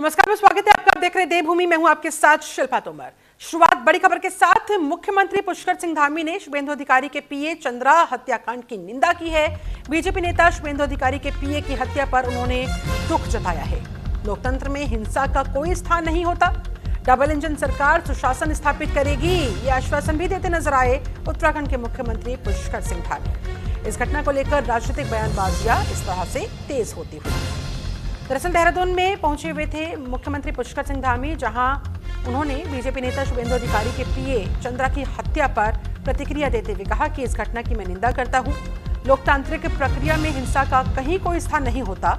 नमस्कार, मैं स्वागत है आपका। आप देख रहे हैं देवभूमि। मैं हूं आपके साथ शिल्पा तोमर। शुरुआत बड़ी खबर के साथ। मुख्यमंत्री पुष्कर सिंह धामी ने शुभेंदु अधिकारी के पीए चंद्रा हत्याकांड की निंदा की है। बीजेपी नेता शुभेंदु अधिकारी के पीए की हत्या पर उन्होंने दुख जताया है। लोकतंत्र में हिंसा का कोई स्थान नहीं होता। डबल इंजन सरकार सुशासन स्थापित करेगी, ये आश्वासन भी देते नजर आए उत्तराखंड के मुख्यमंत्री पुष्कर सिंह धामी। इस घटना को लेकर राजनीतिक बयानबाजियां इस तरह से तेज होती हुई। दरअसल देहरादून में पहुंचे हुए थे मुख्यमंत्री पुष्कर सिंह धामी, जहां उन्होंने बीजेपी नेता शुभेंदु अधिकारी के पीए चंद्रा की हत्या पर प्रतिक्रिया देते हुए कहा कि इस घटना की मैं निंदा करता हूं। लोकतांत्रिक प्रक्रिया में हिंसा का कहीं कोई स्थान नहीं होता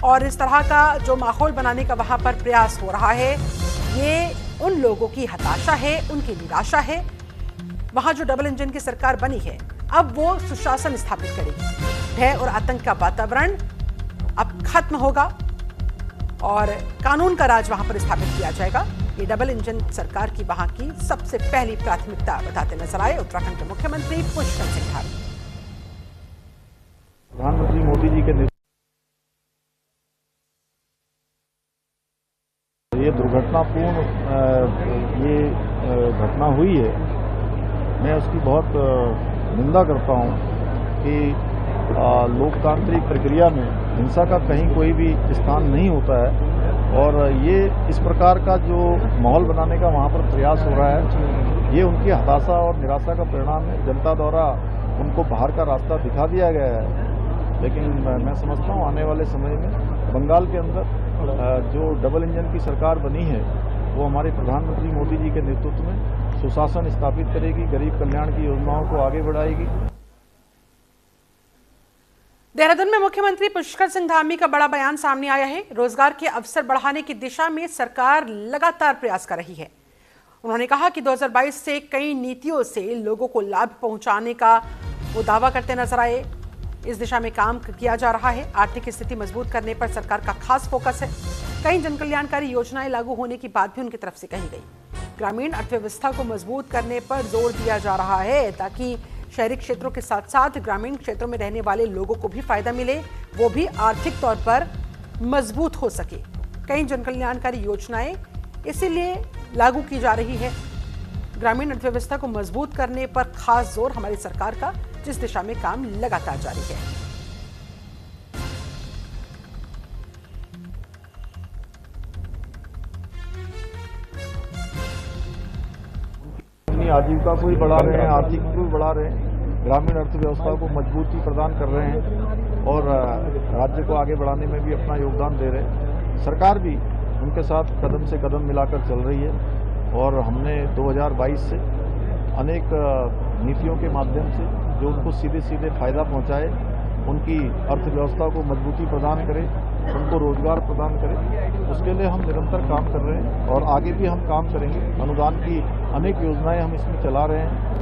और इस तरह का जो माहौल बनाने का वहां पर प्रयास हो रहा है, ये उन लोगों की हताशा है, उनकी निराशा है। वहां जो डबल इंजन की सरकार बनी है, अब वो सुशासन स्थापित करेगी। भय और आतंक का वातावरण अब खत्म होगा और कानून का राज वहां पर स्थापित किया जाएगा। ये डबल इंजन सरकार की वहां की सबसे पहली प्राथमिकता बताते नजर आए उत्तराखंड के मुख्यमंत्री पुष्कर सिंह धामी। प्रधानमंत्री मोदी जी के ये दुर्घटनापूर्ण ये घटना हुई है, मैं उसकी बहुत निंदा करता हूं कि लोकतांत्रिक प्रक्रिया में हिंसा का कहीं कोई भी स्थान नहीं होता है और ये इस प्रकार का जो माहौल बनाने का वहाँ पर प्रयास हो रहा है, ये उनकी हताशा और निराशा का परिणाम है। जनता द्वारा उनको बाहर का रास्ता दिखा दिया गया है, लेकिन मैं समझता हूँ आने वाले समय में बंगाल के अंदर जो डबल इंजन की सरकार बनी है, वो हमारे प्रधानमंत्री मोदी जी के नेतृत्व में सुशासन स्थापित करेगी, गरीब कल्याण की योजनाओं को आगे बढ़ाएगी। देहरादून में मुख्यमंत्री पुष्कर सिंह धामी का बड़ा बयान सामने आया है। रोजगार के अवसर बढ़ाने की दिशा में सरकार लगातार प्रयास कर रही है। उन्होंने कहा कि 2022 से कई नीतियों से लोगों को लाभ पहुंचाने का वो दावा करते नजर आए। इस दिशा में काम किया जा रहा है। आर्थिक स्थिति मजबूत करने पर सरकार का खास फोकस है। कई जनकल्याणकारी योजनाएं लागू होने की बात भी उनकी तरफ से कही गई। ग्रामीण अर्थव्यवस्था को मजबूत करने पर जोर दिया जा रहा है ताकि शहरी क्षेत्रों के साथ साथ ग्रामीण क्षेत्रों में रहने वाले लोगों को भी फायदा मिले, वो भी आर्थिक तौर पर मजबूत हो सके। कई जनकल्याणकारी योजनाएं इसीलिए लागू की जा रही है। ग्रामीण अर्थव्यवस्था को मजबूत करने पर खास जोर हमारी सरकार का, जिस दिशा में काम लगातार जारी है। अपनी आजीविका को भी बढ़ा रहे हैं, आर्थिक को भी बढ़ा रहे हैं, ग्रामीण अर्थव्यवस्था को मजबूती प्रदान कर रहे हैं और राज्य को आगे बढ़ाने में भी अपना योगदान दे रहे हैं। सरकार भी उनके साथ कदम से कदम मिलाकर चल रही है और हमने 2022 से अनेक नीतियों के माध्यम से जो उनको सीधे सीधे फायदा पहुंचाए, उनकी अर्थव्यवस्था को मजबूती प्रदान करे, उनको रोजगार प्रदान करें, उसके लिए हम निरंतर काम कर रहे हैं और आगे भी हम काम करेंगे। अनुदान की अनेक योजनाएं हम इसमें चला रहे हैं।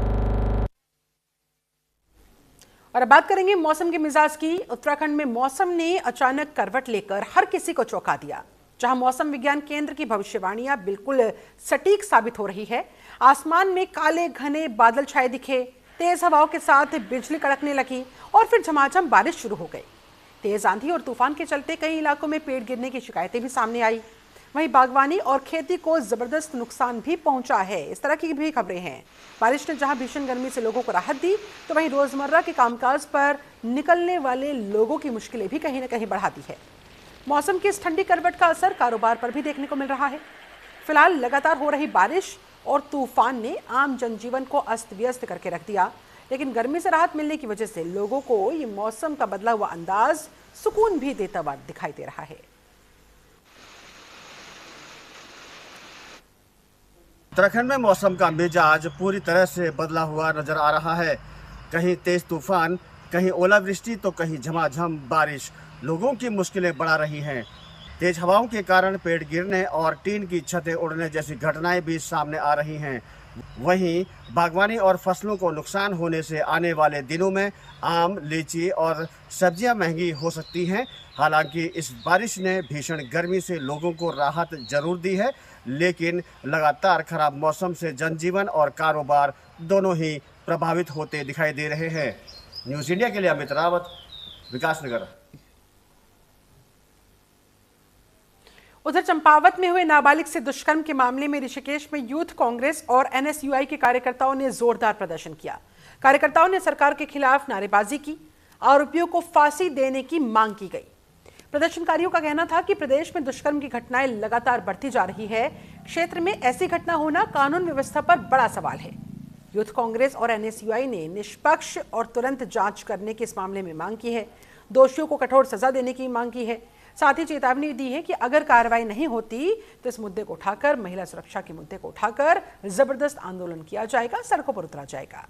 और अब बात करेंगे मौसम के मिजाज की। उत्तराखंड में मौसम ने अचानक करवट लेकर हर किसी को चौंका दिया। जहां मौसम विज्ञान केंद्र की भविष्यवाणियां बिल्कुल सटीक साबित हो रही है। आसमान में काले घने बादल छाए दिखे, तेज हवाओं के साथ बिजली कड़कने लगी और फिर झमाझम बारिश शुरू हो गई। तेज आंधी और तूफान के चलते कई इलाकों में पेड़ गिरने की शिकायतें भी सामने आई। वहीं बागवानी और खेती को जबरदस्त नुकसान भी पहुंचा है। इस तरह की भी खबरें हैं। बारिश ने जहां भीषण गर्मी से लोगों को राहत दी, तो वहीं रोजमर्रा के कामकाज पर निकलने वाले लोगों की मुश्किलें भी कहीं न कहीं बढ़ा दी है। मौसम की इस ठंडी करवट का असर कारोबार पर भी देखने को मिल रहा है। फिलहाल लगातार हो रही बारिश और तूफान ने आम जनजीवन को अस्त व्यस्त करके रख दिया, लेकिन गर्मी से राहत मिलने की वजह से लोगों को ये मौसम का बदला हुआ अंदाज सुकून भी देता हुआ दिखाई दे रहा है। उत्तराखंड में मौसम का मिजाज पूरी तरह से बदला हुआ नजर आ रहा है। कहीं तेज तूफान, कहीं ओलावृष्टि तो कहीं झमाझम बारिश लोगों की मुश्किलें बढ़ा रही हैं। तेज हवाओं के कारण पेड़ गिरने और टीन की छतें उड़ने जैसी घटनाएं भी सामने आ रही हैं। वहीं बागवानी और फसलों को नुकसान होने से आने वाले दिनों में आम, लीची और सब्जियां महंगी हो सकती हैं। हालांकि इस बारिश ने भीषण गर्मी से लोगों को राहत जरूर दी है, लेकिन लगातार खराब मौसम से जनजीवन और कारोबार दोनों ही प्रभावित होते दिखाई दे रहे हैं। न्यूज़ इंडिया के लिए अमित रावत, विकासनगर। उधर चंपावत में हुए नाबालिग से दुष्कर्म के मामले में ऋषिकेश में यूथ कांग्रेस और एनएसयूआई के कार्यकर्ताओं ने जोरदार प्रदर्शन किया। कार्यकर्ताओं ने सरकार के खिलाफ नारेबाजी की, आरोपियों को फांसी देने की मांग की गई। प्रदर्शनकारियों का कहना था कि प्रदेश में दुष्कर्म की घटनाएं लगातार बढ़ती जा रही है। क्षेत्र में ऐसी घटना होना कानून व्यवस्था पर बड़ा सवाल है। यूथ कांग्रेस और एनएसयूआई ने निष्पक्ष और तुरंत जांच करने की इस मामले में मांग की है। दोषियों को कठोर सजा देने की मांग की है। साथ ही चेतावनी दी है कि अगर कार्रवाई नहीं होती तो इस मुद्दे को उठाकर, महिला सुरक्षा के मुद्दे को उठाकर जबरदस्त आंदोलन किया जाएगा, सड़कों पर उतरा जाएगा।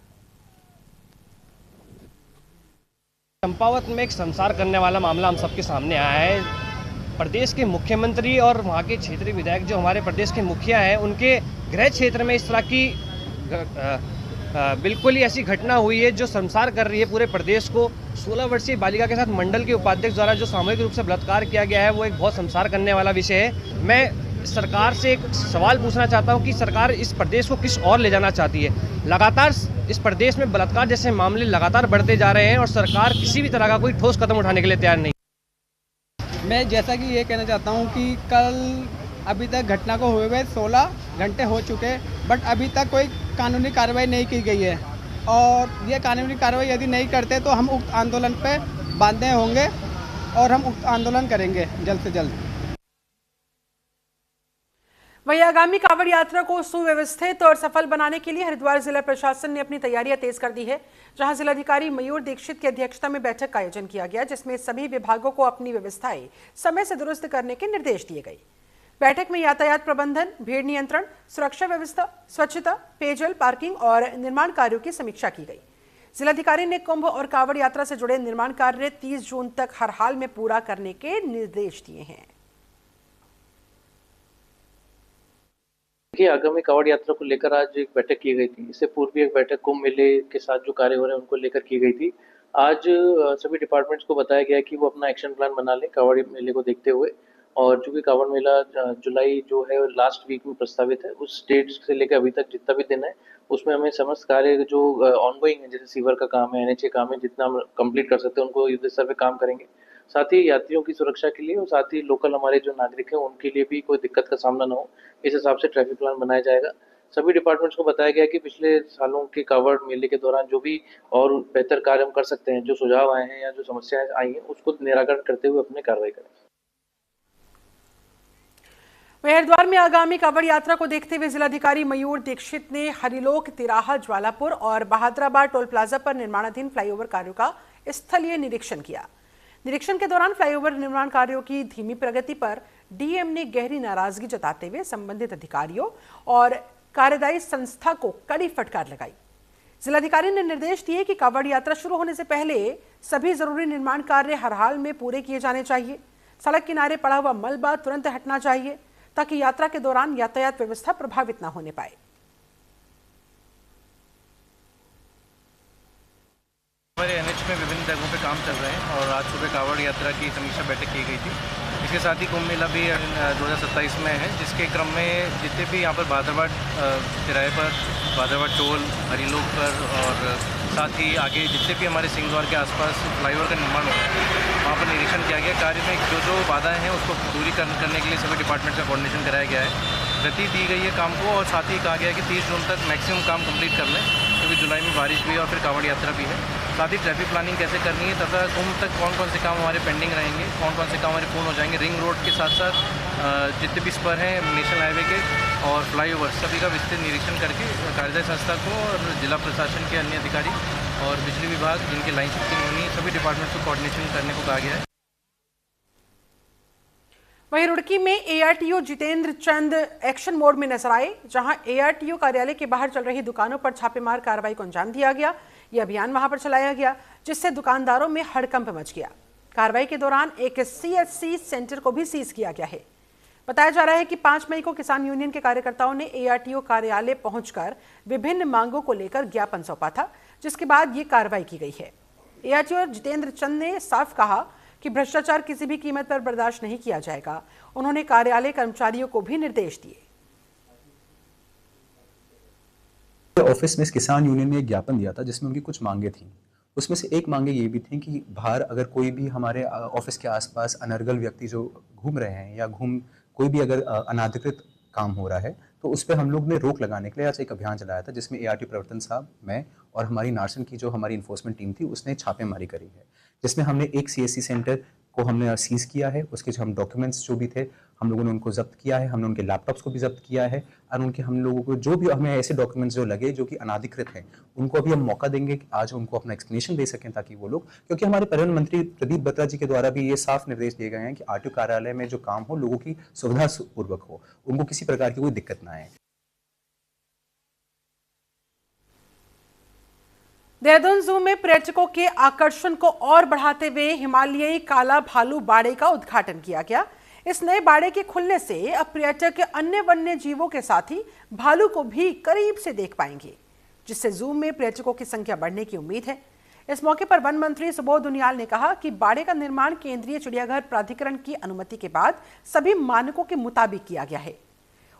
चंपावत में एक संसार करने वाला मामला हम सबके सामने आया है। प्रदेश के मुख्यमंत्री और वहाँ के क्षेत्रीय विधायक जो हमारे प्रदेश के मुखिया हैं, उनके गृह क्षेत्र में इस तरह की बिल्कुल ही ऐसी घटना हुई है जो संसार कर रही है पूरे प्रदेश को। 16 वर्षीय बालिका के साथ मंडल के उपाध्यक्ष द्वारा जो सामूहिक रूप से बलात्कार किया गया है, वो एक बहुत संसार करने वाला विषय है। मैं सरकार से एक सवाल पूछना चाहता हूं कि सरकार इस प्रदेश को किस ओर ले जाना चाहती है। लगातार इस प्रदेश में बलात्कार जैसे मामले लगातार बढ़ते जा रहे हैं और सरकार किसी भी तरह का कोई ठोस कदम उठाने के लिए तैयार नहीं। मैं जैसा कि ये कहना चाहता हूँ कि कल अभी तक घटना को हुए हुए 16 घंटे हो चुके, बट अभी तक कोई कानूनी कार्रवाई नहीं की गई है। और ये कानूनी कार्रवाई यदि नहीं करते तो हम उक्त आंदोलन पे बांधे होंगे और हम उक्त आंदोलन करेंगे जल्द से जल्द। वहीं आगामी कांवड़ यात्रा को सुव्यवस्थित और सफल बनाने के लिए हरिद्वार जिला प्रशासन ने अपनी तैयारियां तेज कर दी है। जहां जिलाधिकारी मयूर दीक्षित की अध्यक्षता में बैठक का आयोजन किया गया, जिसमें सभी विभागों को अपनी व्यवस्थाएं समय से दुरुस्त करने के निर्देश दिए गए। बैठक में यातायात प्रबंधन, भीड़ नियंत्रण, सुरक्षा व्यवस्था, स्वच्छता, पेयजल, पार्किंग और निर्माण कार्यों की समीक्षा की गई। जिलाधिकारी ने कुंभ और कांवड़ यात्रा से जुड़े निर्माण कार्य 30 जून तक हर हाल में पूरा करने के निर्देश दिए हैं। देखिए, आगामी कांवड़ यात्रा को लेकर आज एक बैठक की गई थी। इससे पूर्व भी एक बैठक कुंभ मेले के साथ जो कार्य हो रहे हैं उनको लेकर की गई थी। आज सभी डिपार्टमेंट्स को बताया गया कि वो अपना एक्शन प्लान बना लें कांवड़ मेले को देखते हुए। और चूंकि कांवड़ मेला जुलाई जो है लास्ट वीक में प्रस्तावित है, उस डेट से लेकर अभी तक जितना भी दिन है उसमें हमें समस्त कार्य जो ऑनगोइंग है, जैसे सीवर का काम है, एनएचए काम है, जितना हम कंप्लीट कर सकते हैं उनको युद्ध स्तर पे काम करेंगे। साथ ही यात्रियों की सुरक्षा के लिए और साथ ही लोकल हमारे जो नागरिक हैं उनके लिए भी कोई दिक्कत का सामना न हो, इस हिसाब से ट्रैफिक प्लान बनाया जाएगा। सभी डिपार्टमेंट्स को बताया गया कि पिछले सालों के कांवड़ मेले के दौरान जो भी और बेहतर कार्य हम कर सकते हैं, जो सुझाव आए हैं या जो समस्याएं आई हैं, उसको निराकरण करते हुए अपने कार्रवाई करें। हरिद्वार में आगामी कांवड़ यात्रा को देखते हुए जिलाधिकारी मयूर दीक्षित ने हरिलोक, तिराहा, ज्वालापुर और बहादुराबाद टोल प्लाजा पर निर्माणाधीन फ्लाईओवर कार्यों का स्थलीय निरीक्षण किया। निरीक्षण के दौरान फ्लाईओवर निर्माण कार्यों की धीमी प्रगति पर डीएम ने गहरी नाराजगी जताते हुए संबंधित अधिकारियों और कार्यदायी संस्था को कड़ी फटकार लगाई। जिलाधिकारी ने निर्देश दिए कि कांवड़ यात्रा शुरू होने से पहले सभी जरूरी निर्माण कार्य हर हाल में पूरे किए जाने चाहिए। सड़क किनारे पड़ा हुआ मलबा तुरंत हटना चाहिए ताकि यात्रा के दौरान यातायात व्यवस्था प्रभावित न होने पाए। हमारे एनएच में विभिन्न जगहों पे काम चल रहे हैं और आज सुबह कांवड़ यात्रा की समीक्षा बैठक की गई थी। इसके साथ ही कुंभ मेला भी 2027 में है, जिसके क्रम में जितने भी यहाँ पर बहादुराबाद तिराहे पर, बहादुराबाद टोल, हरिलोक पर और साथ ही आगे जितने भी हमारे सिंहद्वार के आसपास फ्लाईओवर का निर्माण हो रहा है, वहाँ पर निरीक्षण किया गया। कार्य में जो बाधाएं हैं उसको दूरी करने के लिए सभी डिपार्टमेंट का कोऑर्डिनेशन कराया गया है। गति दी गई है काम को और साथ ही कहा गया है कि 30 जून तक मैक्सिमम काम कंप्लीट कर लें, क्योंकि जुलाई में बारिश भी है और फिर कांवड़ यात्रा भी है। साथ ही ट्रैफिक प्लानिंग कैसे करनी है तथा कुंभ तक कौन कौन से काम हमारे पेंडिंग रहेंगे, कौन कौन से काम हमारे पूर्ण हो जाएंगे। रिंग रोड के साथ साथ जितने भी स्पर हैं नेशनल हाईवे के और फ्लाईओवर, सभी का विस्तृत निरीक्षण करके कार्यदायी संस्था को और जिला प्रशासन के अन्य अधिकारी और बिजली विभाग जिनकी लाइन शिफ्टिंग होनी है, सभी डिपार्टमेंट्स को कोऑर्डिनेशन करने को कहा गया है। वहीं रुड़की में एआरटीओ जितेंद्र चंद एक्शन मोड में नजर आए, जहां एआरटीओ कार्यालय के बाहर चल रही दुकानों पर छापेमार कार्रवाई को अंजाम दिया गया। यह अभियान वहां पर चलाया गया, जिससे दुकानदारों में हड़कंप मच गया। कार्रवाई के दौरान एक सीएचसी सेंटर को भी सीज किया गया है। बताया जा रहा है कि 5 मई को किसान यूनियन के कार्यकर्ताओं ने एआरटीओ कार्यालय पहुंचकर विभिन्न मांगों को लेकर ज्ञापन सौंपा था, जिसके बाद ये कार्रवाई की गई है। एआरटीओ जितेंद्र चंद ने साफ कहा कि भ्रष्टाचार किसी भी कीमत पर बर्दाश्त नहीं किया जाएगा। उन्होंने कार्यालय कर्मचारियों को भी निर्देश दिए। ऑफिस में किसान यूनियन ने एक ज्ञापन दिया था जिसमें उनकी कुछ मांगे थी। उसमें से एक मांगे ये भी थी कि बाहर अगर कोई भी हमारे ऑफिस के आसपास अनर्गल व्यक्ति जो घूम रहे हैं या कोई भी अगर अनाधिकृत काम हो रहा है तो उस पर हम लोग ने रोक लगाने के लिए आज एक अभियान चलाया था, जिसमें ART प्रवर्तन साहब, मैं और हमारी नार्सन की जो हमारी इन्फोर्समेंट टीम थी उसने छापेमारी करी है, जिसमें हमने एक CSC सेंटर को हमने सीज किया है। उसके जो हम डॉक्यूमेंट्स जो भी थे हम लोगों ने उनको जब्त किया है, हमने उनके लैपटॉप्स को भी जब्त किया है और उनके हम लोगों को जो भी हमें ऐसे डॉक्यूमेंट्स जो लगे जो कि अनाधिकृत हैं उनको अभी हम मौका देंगे कि आज उनको अपना एक्सप्लेनेशन दे सकें, ताकि वो लोग, क्योंकि हमारे परिवहन मंत्री प्रदीप बत्रा जी के द्वारा भी ये साफ निर्देश दिए गए हैं कि RTO कार्यालय में जो काम हो लोगों की सुविधा पूर्वक हो, उनको किसी प्रकार की कोई दिक्कत ना आए। देहरादून जू में पर्यटकों के आकर्षण को और बढ़ाते हुए हिमालयी काला भालू बाड़े का उद्घाटन किया गया। इस नए बाड़े के खुलने से अब पर्यटक अन्य वन्य जीवों के साथ ही भालू को भी करीब से देख पाएंगे, जिससे जू में पर्यटकों की संख्या बढ़ने की उम्मीद है। इस मौके पर वन मंत्री सुबोध उनियाल ने कहा कि बाड़े का निर्माण केंद्रीय चिड़ियाघर प्राधिकरण की अनुमति के बाद सभी मानकों के मुताबिक किया गया है।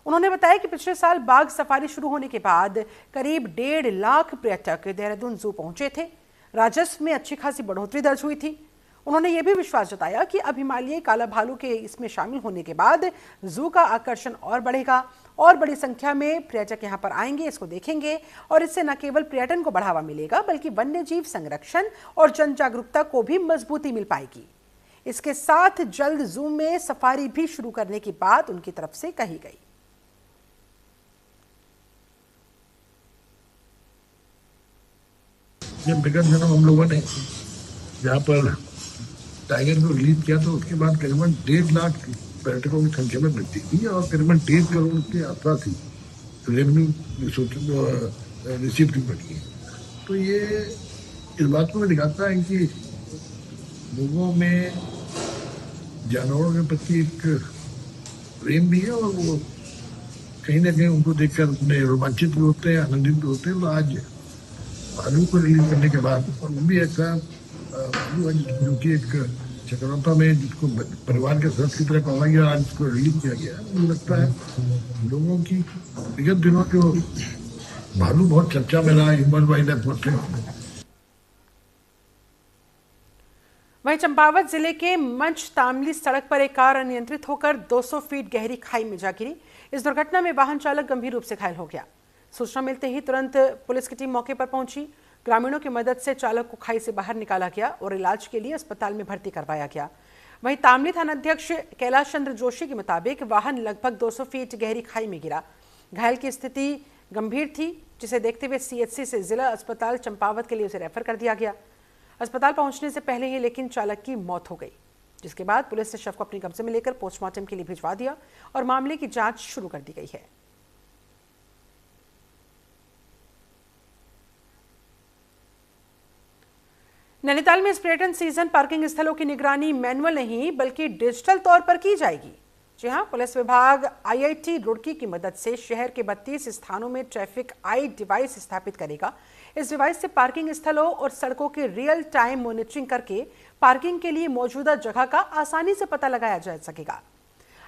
उन्होंने बताया कि पिछले साल बाघ सफारी शुरू होने के बाद करीब 1.5 लाख पर्यटक देहरादून जू पहुंचे थे। राजस्व में अच्छी खासी बढ़ोतरी दर्ज हुई थी। उन्होंने ये भी विश्वास जताया कि अब हिमालयी काला भालू के इसमें शामिल होने के बाद जू का आकर्षण और बढ़ेगा और बड़ी संख्या में पर्यटक यहाँ पर आएंगे, इसको देखेंगे और इससे न केवल पर्यटन को बढ़ावा मिलेगा बल्कि वन्य जीव संरक्षण और जन जागरूकता को भी मजबूती मिल पाएगी। इसके साथ जल्द जू में सफारी भी शुरू करने की बात उनकी तरफ से कही गई। जब विगत दिनों हम लोगों ने जहाँ पर टाइगर को रिलीज किया तो उसके बाद करीबन 1.5 लाख पर्यटकों की संख्या में वृद्धि हुई और करीबन 1.5 करोड़ की यात्रा थी रेवेन्यू रिसीव की बढ़ी है। तो ये इस बात को दिखाता है कि लोगों में जानवरों के प्रति एक प्रेम भी है और वो कहीं ना कहीं उनको देखकर अपने रोमांचित भी होते हैं, आनंदित भी होते हैं। तो आज भालू को रिलीज करने के बाद और वो भी ऐसा जो कि एक चक्रौता में जिसको परिवार के सदस्य की तरह पाला गया, आज इसको रिलीज किया गया। मुझे लगता है लोगों की विगत दिनों के भालू बहुत चर्चा में रहा ह्यूमन वाइल्ड लाइफ में। वहीं चंपावत जिले के मंच तामली सड़क पर एक कार अनियंत्रित होकर 200 फीट गहरी खाई में जा गिरी। इस दुर्घटना में वाहन चालक गंभीर रूप से घायल हो गया। सूचना मिलते ही तुरंत पुलिस की टीम मौके पर पहुंची। ग्रामीणों की मदद से चालक को खाई से बाहर निकाला गया और इलाज के लिए अस्पताल में भर्ती करवाया गया। वहीं तामली थानाध्यक्ष कैलाश चंद्र जोशी के मुताबिक वाहन लगभग 200 फीट गहरी खाई में गिरा। घायल की स्थिति गंभीर थी, जिसे देखते हुए CHC से जिला अस्पताल चंपावत के लिए उसे रेफर कर दिया गया। अस्पताल पहुंचने से पहले ही लेकिन चालक की मौत हो गई, जिसके बाद पुलिस ने शव को अपने कब्जे में लेकर पोस्टमार्टम के लिए भिजवा दिया और मामले की जांच शुरू कर दी गई है। नैनीताल में इस पर्यटन सीजन पार्किंग स्थलों की निगरानी मैनुअल नहीं बल्कि डिजिटल तौर पर की जाएगी। जी हां, पुलिस विभाग IIT रुड़की की मदद से शहर के 32 स्थानों में ट्रैफिक आई डिवाइस स्थापित करेगा। इस डिवाइस से पार्किंग स्थलों और सड़कों की रियल टाइम मॉनिटरिंग करके पार्किंग के लिए मौजूदा जगह का आसानी से पता लगाया जा सकेगा।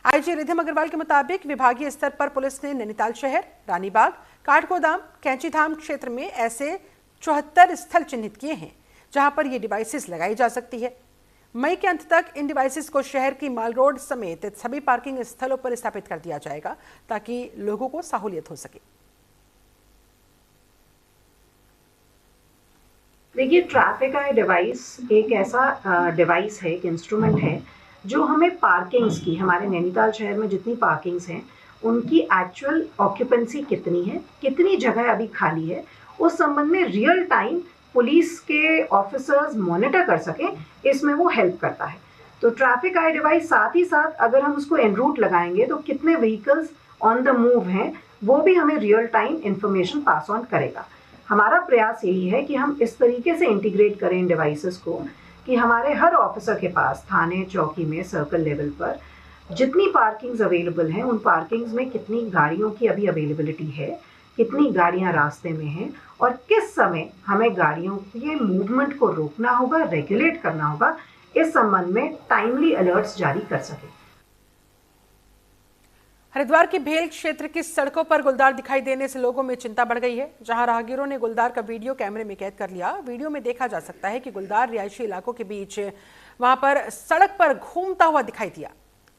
IG रिधिम अग्रवाल के मुताबिक विभागीय स्तर पर पुलिस ने नैनीताल शहर, रानीबाग, काठगोदाम, कैंचीधाम क्षेत्र में ऐसे 74 स्थल चिन्हित किए हैं जहां पर ये डिवाइसेस लगाई जा सकती है। मई के अंत तक इन डिवाइसेस को शहर की माल रोड समेत सभी पार्किंग स्थलों पर स्थापित कर दिया जाएगा ताकि लोगों को सहूलियत हो सके। देखिए, ट्रैफिक आई डिवाइस एक ऐसा डिवाइस है, एक इंस्ट्रूमेंट है जो हमें पार्किंग्स की, हमारे नैनीताल शहर में जितनी पार्किंग्स हैं उनकी एक्चुअल ऑक्यूपेंसी कितनी है, कितनी जगह अभी खाली है, उस संबंध में रियल टाइम पुलिस के ऑफिसर्स मॉनिटर कर सकें, इसमें वो हेल्प करता है। तो ट्रैफिक आई डिवाइस साथ ही साथ अगर हम उसको एन रूट लगाएंगे तो कितने व्हीकल्स ऑन द मूव हैं वो भी हमें real time information pass on करेगा। हमारा प्रयास यही है कि हम इस तरीके से इंटीग्रेट करें इन डिवाइसेस को कि हमारे हर ऑफिसर के पास थाने चौकी में सर्कल लेवल पर जितनी पार्किंग्स अवेलेबल हैं उन पार्किंग्स में कितनी गाड़ियों की अभी अवेलेबिलिटी है, कितनी गाड़ियां रास्ते में हैं और किस समय हमें गाड़ियों के मूवमेंट को रोकना होगा, रेगुलेट करना होगा, इस संबंध में टाइमली अलर्ट्स जारी कर सके। हरिद्वार की भेल क्षेत्र की सड़कों पर गुलदार दिखाई देने से लोगों में चिंता बढ़ गई है। जहां राहगीरों ने गुलदार का वीडियो कैमरे में कैद कर लिया। वीडियो में देखा जा सकता है कि गुलदार रिहायशी इलाकों के बीच वहां पर सड़क पर घूमता हुआ दिखाई दिया।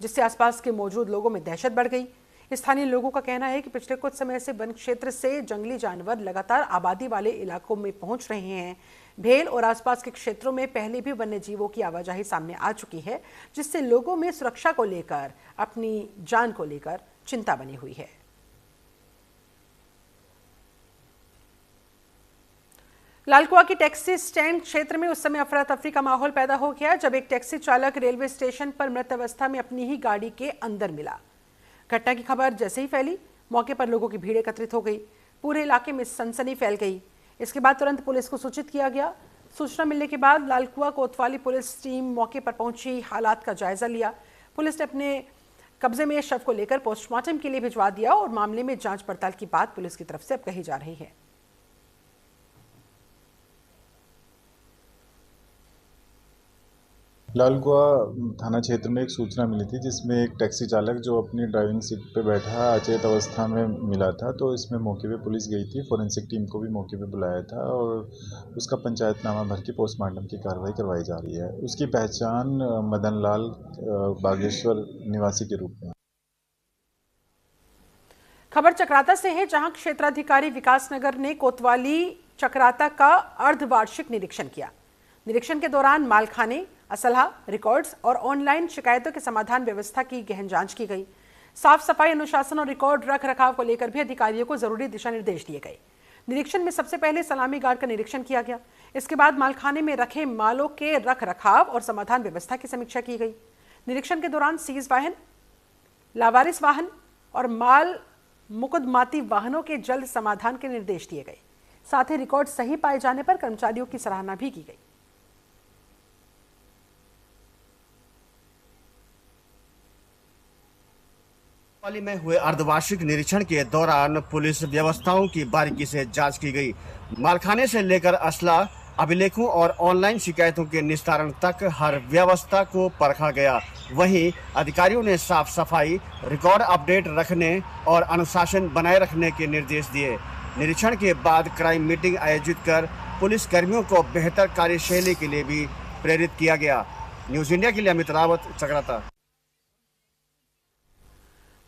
जिससे आसपास के मौजूद लोगों में दहशत बढ़ गई। स्थानीय लोगों का कहना है कि पिछले कुछ समय से वन क्षेत्र से जंगली जानवर लगातार आबादी वाले इलाकों में पहुंच रहे हैं। भेल और आसपास के क्षेत्रों में पहले भी वन्य जीवों की आवाजाही सामने आ चुकी है, जिससे लोगों में सुरक्षा को लेकर, अपनी जान को लेकर चिंता बनी हुई है। लालकुआ की टैक्सी स्टैंड क्षेत्र में उस समय अफरा तफरी का माहौल पैदा हो गया जब एक टैक्सी चालक रेलवे स्टेशन पर मृत अवस्था में अपनी ही गाड़ी के अंदर मिला। घटना की खबर जैसे ही फैली, मौके पर लोगों की भीड़ एकत्रित हो गई। पूरे इलाके में सनसनी फैल गई। इसके बाद तुरंत पुलिस को सूचित किया गया। सूचना मिलने के बाद लालकुआ कोतवाली पुलिस टीम मौके पर पहुंची, हालात का जायजा लिया। पुलिस ने अपने कब्जे में शव को लेकर पोस्टमार्टम के लिए भिजवा दिया और मामले में जांच पड़ताल की बात पुलिस की तरफ से अब कही जा रही है। लालकुआ थाना क्षेत्र में एक सूचना मिली थी जिसमें एक टैक्सी चालक जो अपनी ड्राइविंग सीट पे बैठा अचेत अवस्था में मिला था, तो इसमें मौके पे पुलिस गई थी। फोरेंसिक टीम को भी मौके पे बुलाया था और उसका पंचायतनामा भर के पोस्टमार्टम की कार्रवाई करवाई जा रही है। उसकी पहचान मदन लाल बागेश्वर निवासी के रूप में। खबर चक्राता से है, जहां क्षेत्राधिकारी विकास नगर ने कोतवाली चक्राता का अर्धवार्षिक निरीक्षण किया। निरीक्षण के दौरान मालखाने, असलहा, रिकॉर्ड्स और ऑनलाइन शिकायतों के समाधान व्यवस्था की गहन जांच की गई। साफ सफाई, अनुशासन और रिकॉर्ड रख रखाव को लेकर भी अधिकारियों को जरूरी दिशा निर्देश दिए गए। निरीक्षण में सबसे पहले सलामी गार्ड का निरीक्षण किया गया। इसके बाद मालखाने में रखे मालों के रख रखाव और समाधान व्यवस्था की समीक्षा की गई। निरीक्षण के दौरान सीज वाहन, लावारिस वाहन और माल मुकदमाती वाहनों के जल्द समाधान के निर्देश दिए गए। साथ ही रिकॉर्ड सही पाए जाने पर कर्मचारियों की सराहना भी की गई। कोतवाली में हुए अर्धवार्षिक निरीक्षण के दौरान पुलिस व्यवस्थाओं की बारीकी से जांच की गई। मालखाने से लेकर असला, अभिलेखों और ऑनलाइन शिकायतों के निस्तारण तक हर व्यवस्था को परखा गया। वहीं अधिकारियों ने साफ सफाई, रिकॉर्ड अपडेट रखने और अनुशासन बनाए रखने के निर्देश दिए। निरीक्षण के बाद क्राइम मीटिंग आयोजित कर पुलिस कर्मियों को बेहतर कार्यशैली के लिए भी प्रेरित किया गया। न्यूज इंडिया के लिए अमित रावत, चक्राता।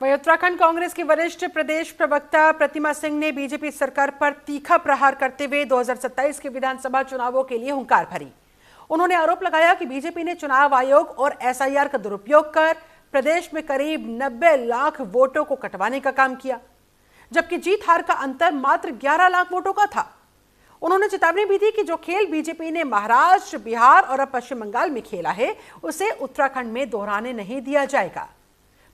वहीं उत्तराखंड कांग्रेस की वरिष्ठ प्रदेश प्रवक्ता प्रतिमा सिंह ने बीजेपी सरकार पर तीखा प्रहार करते हुए 2027 के विधानसभा चुनावों के लिए हुंकार भरी। उन्होंने आरोप लगाया कि बीजेपी ने चुनाव आयोग और एसआईआर का दुरुपयोग कर प्रदेश में करीब 90 लाख वोटों को कटवाने का काम किया, जबकि जीत हार का अंतर मात्र 11 लाख वोटों का था। उन्होंने चेतावनी भी दी कि जो खेल बीजेपी ने महाराष्ट्र, बिहार और अब पश्चिम बंगाल में खेला है, उसे उत्तराखंड में दोहराने नहीं दिया जाएगा।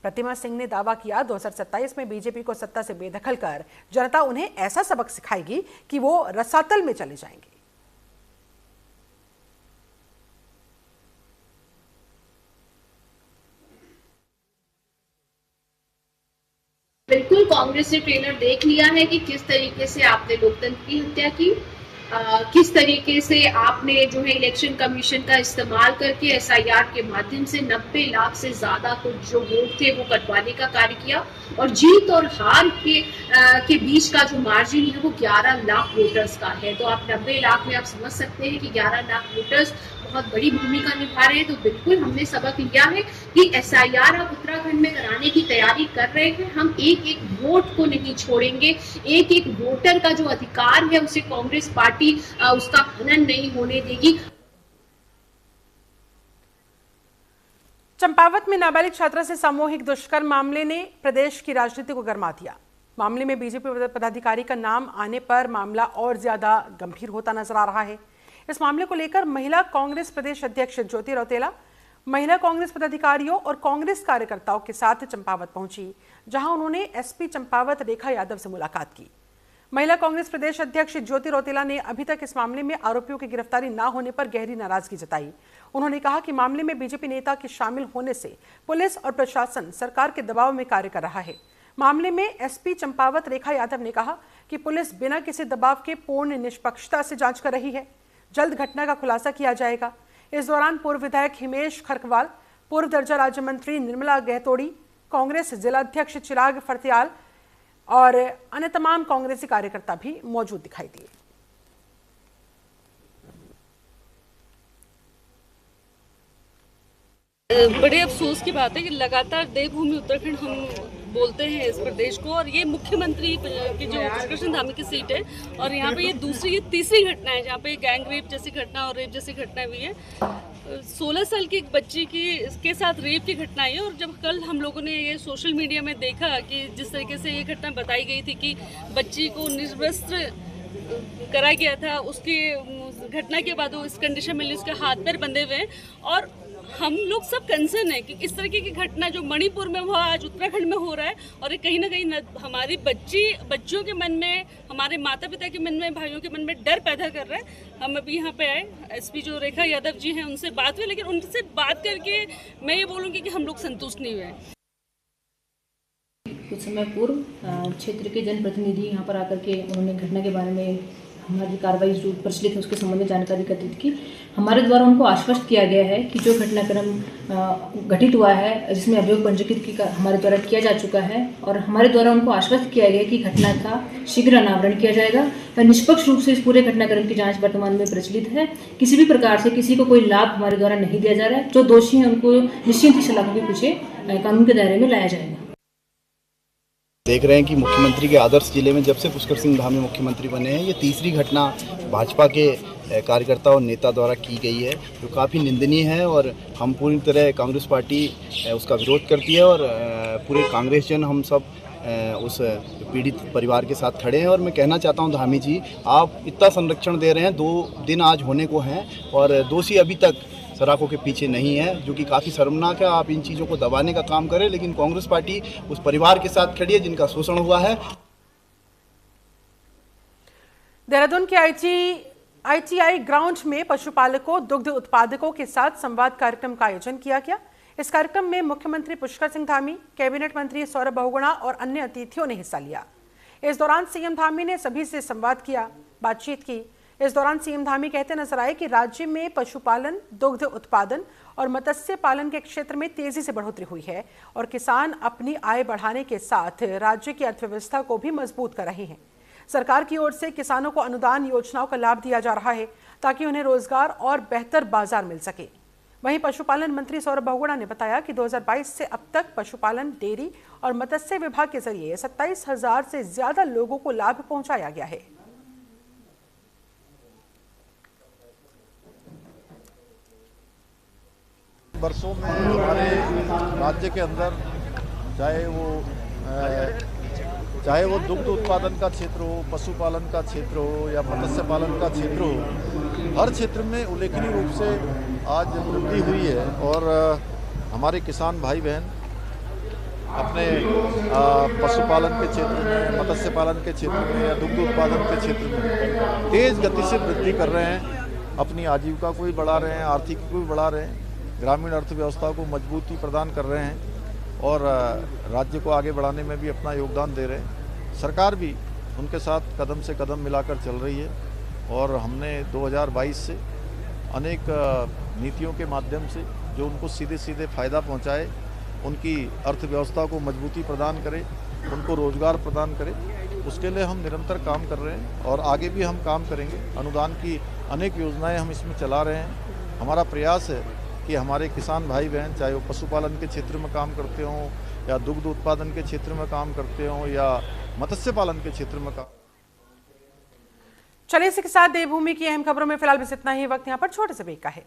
प्रतिमा सिंह ने दावा किया 2027 में बीजेपी को सत्ता से बेदखल कर जनता उन्हें ऐसा सबक सिखाएगी कि वो रसातल में चले जाएंगे। बिल्कुल कांग्रेस ने ट्रेलर देख लिया है कि किस तरीके से आपने लोकतंत्र की हत्या की, किस तरीके से आपने जो है इलेक्शन कमीशन का इस्तेमाल करके एसआईआर के माध्यम से 90 लाख से ज्यादा कुछ जो वोट थे वो कटवाने का कार्य किया और जीत और हार के बीच का जो मार्जिन है वो 11 लाख वोटर्स का है। तो आप 90 लाख में आप समझ सकते हैं कि 11 लाख वोटर्स बहुत बड़ी भूमिका निभा रहे हैं। तो बिल्कुल हमने सबक लिया है कि एसआईआर आप उत्तराखंड में कराने की तैयारी कर रहे हैं। हम एक एक वोट को नहीं छोड़ेंगे, एक एक वोटर का जो अधिकार है उसे कांग्रेस पार्टी उसका हनन नहीं होने देगी। चंपावत में नाबालिग छात्रा से सामूहिक दुष्कर्म मामले ने प्रदेश की राजनीति को गरमा दिया। मामले में बीजेपी पदाधिकारी का नाम आने पर मामला और ज्यादा गंभीर होता नजर आ रहा है। इस मामले को लेकर महिला कांग्रेस प्रदेश अध्यक्ष ज्योति रौतेला महिला कांग्रेस पदाधिकारियों और कांग्रेस कार्यकर्ताओं के साथ चंपावत पहुंची, जहां उन्होंने एसपी चंपावत रेखा यादव से मुलाकात की। महिला कांग्रेस प्रदेश अध्यक्ष ज्योति रौतेला ने अभी तक इस मामले में आरोपियों की गिरफ्तारी न होने पर गहरी नाराजगी जताई। उन्होंने कहा कि मामले में बीजेपी नेता के शामिल होने से पुलिस और प्रशासन सरकार के दबाव में कार्य कर रहा है। मामले में एसपी चंपावत रेखा यादव ने कहा कि पुलिस बिना किसी दबाव के पूर्ण निष्पक्षता से जांच कर रही है। जल्द घटना का खुलासा किया जाएगा। इस दौरान पूर्व विधायक हिमेश खरकवाल, पूर्व दर्जा राज्य मंत्री निर्मला गहतोड़ी, कांग्रेस जिला अध्यक्ष चिराग फरतियाल और अन्य तमाम कांग्रेसी कार्यकर्ता भी मौजूद दिखाई दिए। बड़े अफसोस की बात है कि लगातार देवभूमि उत्तराखंड हम बोलते हैं इस प्रदेश को, और ये मुख्यमंत्री की जो पुष्कर सिंह धामी की सीट है, और यहाँ पे ये तीसरी घटना है जहाँ पे गैंग रेप जैसी घटना और रेप जैसी घटना हुई है। 16 साल की एक बच्ची के साथ रेप की घटना है। और जब कल हम लोगों ने ये सोशल मीडिया में देखा कि जिस तरीके से ये घटना बताई गई थी कि बच्ची को निर्वस्त्र करा गया था, उसकी घटना के बाद वो इस कंडीशन में उसके हाथ पैर बंधे हुए हैं, और हम लोग सब कंसर्न है कि इस तरीके की घटना जो मणिपुर में हुआ आज उत्तराखंड में हो रहा है, और ये कहीं ना कहीं हमारी बच्चियों के मन में, हमारे माता पिता के मन में, भाइयों के मन में डर पैदा कर रहा है। हम अभी यहाँ पे आए, एसपी जो रेखा यादव जी हैं उनसे बात हुई, लेकिन उनसे बात करके मैं ये बोलूँगी कि हम लोग संतुष्ट नहीं हुए। कुछ समय पूर्व क्षेत्र के जनप्रतिनिधि यहाँ पर आकर के उन्होंने घटना के बारे में हमारी कार्रवाई जो प्रचलित है उसके संबंध में जानकारी एकत्रित की। हमारे द्वारा उनको आश्वस्त किया गया है कि जो घटनाक्रम घटित हुआ है, जिसमें अभियोग पंजीकृत हमारे द्वारा किया जा चुका है, और हमारे द्वारा उनको आश्वस्त किया गया कि घटना का शीघ्र अनावरण किया जाएगा और निष्पक्ष रूप से इस पूरे घटनाक्रम की जाँच वर्तमान में प्रचलित है। किसी भी प्रकार से किसी को कोई लाभ हमारे द्वारा नहीं दिया जा रहा है। जो दोषी हैं उनको निश्चित ही सलाखों के पीछे कानून के दायरे में लाया जाएगा। देख रहे हैं कि मुख्यमंत्री के आदर्श जिले में जब से पुष्कर सिंह धामी मुख्यमंत्री बने हैं, ये तीसरी घटना भाजपा के कार्यकर्ता और नेता द्वारा की गई है, जो काफ़ी निंदनीय है। और हम पूरी तरह कांग्रेस पार्टी उसका विरोध करती है, और पूरे कांग्रेस जन हम सब उस पीड़ित परिवार के साथ खड़े हैं। और मैं कहना चाहता हूं, धामी जी, आप इतना संरक्षण दे रहे हैं, 2 दिन आज होने को हैं, और दोषी अभी तक सराखों के पीछे नहीं है, जो कि काफ़ी शर्मनाक है। आप इन चीज़ों को दबाने का काम करें, लेकिन कांग्रेस पार्टी उस परिवार के साथ खड़ी है जिनका शोषण हुआ है। देहरादून के ITI ग्राउंड में पशुपालकों, दुग्ध उत्पादकों के साथ संवाद कार्यक्रम का आयोजन किया गया। इस कार्यक्रम में मुख्यमंत्री पुष्कर सिंह धामी, कैबिनेट मंत्री सौरभ बहुगुणा और अन्य अतिथियों ने हिस्सा लिया। इस दौरान सीएम धामी ने सभी से संवाद किया, बातचीत की। इस दौरान सीएम धामी कहते नजर आए कि राज्य में पशुपालन, दुग्ध उत्पादन और मत्स्य पालन के क्षेत्र में तेजी से बढ़ोतरी हुई है, और किसान अपनी आय बढ़ाने के साथ राज्य की अर्थव्यवस्था को भी मजबूत कर रहे हैं। सरकार की ओर से किसानों को अनुदान योजनाओं का लाभ दिया जा रहा है, ताकि उन्हें रोजगार और बेहतर बाजार मिल सके। वहीं पशुपालन मंत्री सौरभ बहुगुणा ने बताया कि 2022 से अब तक पशुपालन, डेयरी और मत्स्य विभाग के जरिए 27,000 से ज्यादा लोगों को लाभ पहुंचाया गया है। वर्षों में हमारे राज्य के अंदर चाहे वो दुग्ध उत्पादन का क्षेत्र हो, पशुपालन का क्षेत्र हो या मत्स्य पालन का क्षेत्र हो, हर क्षेत्र में उल्लेखनीय रूप से आज वृद्धि हुई है। और हमारे किसान भाई बहन अपने पशुपालन के क्षेत्र में, मत्स्य पालन के क्षेत्र में या दुग्ध उत्पादन के क्षेत्र में तेज़ गति से वृद्धि कर रहे हैं, अपनी आजीविका को भी बढ़ा रहे हैं, आर्थिकी को भी बढ़ा रहे हैं, ग्रामीण अर्थव्यवस्था को मजबूती प्रदान कर रहे हैं, और राज्य को आगे बढ़ाने में भी अपना योगदान दे रहे हैं। सरकार भी उनके साथ कदम से कदम मिलाकर चल रही है, और हमने 2022 से अनेक नीतियों के माध्यम से जो उनको सीधे सीधे फ़ायदा पहुंचाए, उनकी अर्थव्यवस्था को मजबूती प्रदान करे, उनको रोजगार प्रदान करे, उसके लिए हम निरंतर काम कर रहे हैं और आगे भी हम काम करेंगे। अनुदान की अनेक योजनाएं हम इसमें चला रहे हैं। हमारा प्रयास है कि हमारे किसान भाई बहन, चाहे वो पशुपालन के क्षेत्र में काम करते हों या दुग्ध उत्पादन के क्षेत्र में काम करते हों या मत्स्य पालन के क्षेत्र में काम। चलिए इसी के साथ देवभूमि की अहम खबरों में फिलहाल बस इतना ही। वक्त यहाँ पर छोटे से ब्रेक का है।